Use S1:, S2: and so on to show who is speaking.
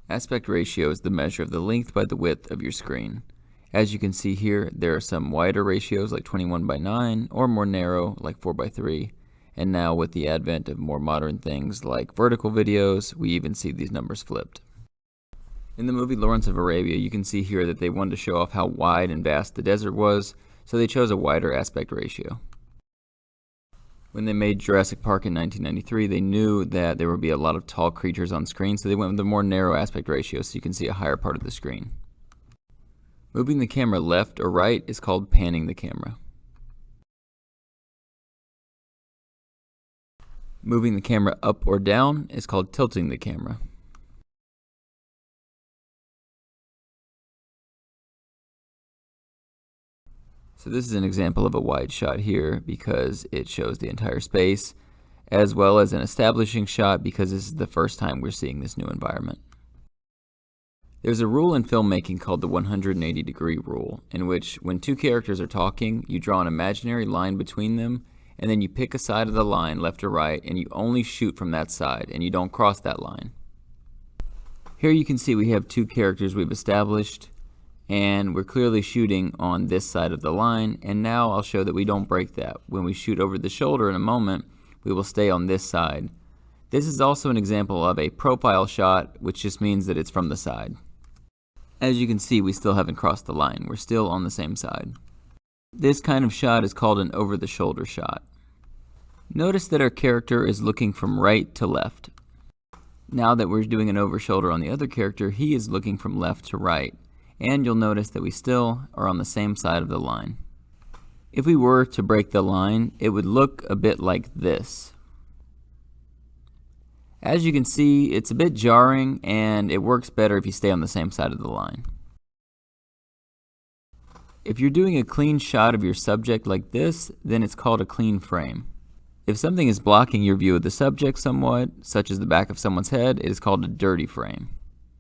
S1: Aspect ratio is the measure of the length by the width of your screen. As you can see here, there are some wider ratios like 21:9 or more narrow like 4:3. And now with the advent of more modern things like vertical videos, we even see these numbers flipped. In the movie Lawrence of Arabia, you can see here that they wanted to show off how wide and vast the desert was, so they chose a wider aspect ratio. When they made Jurassic Park in 1993, they knew that there would be a lot of tall creatures on screen, so they went with a more narrow aspect ratio so you can see a higher part of the screen. Moving the camera left or right is called panning the camera. Moving the camera up or down is called tilting the camera. So this is an example of a wide shot here because it shows the entire space, as well as an establishing shot because this is the first time we're seeing this new environment. There's a rule in filmmaking called the 180-degree rule, in which when two characters are talking, you draw an imaginary line between them, and then you pick a side of the line, left or right, and you only shoot from that side, and you don't cross that line. Here you can see we have two characters we've established, and we're clearly shooting on this side of the line, and now I'll show that we don't break that. When we shoot over the shoulder in a moment, we will stay on this side. This is also an example of a profile shot, which just means that it's from the side. As you can see, we still haven't crossed the line. We're still on the same side. This kind of shot is called an over-the-shoulder shot. Notice that our character is looking from right to left. Now that we're doing an over-shoulder on the other character, he is looking from left to right. And you'll notice that we still are on the same side of the line. If we were to break the line, it would look a bit like this. As you can see, it's a bit jarring, and it works better if you stay on the same side of the line. If you're doing a clean shot of your subject like this, then it's called a clean frame. If something is blocking your view of the subject somewhat, such as the back of someone's head, it is called a dirty frame.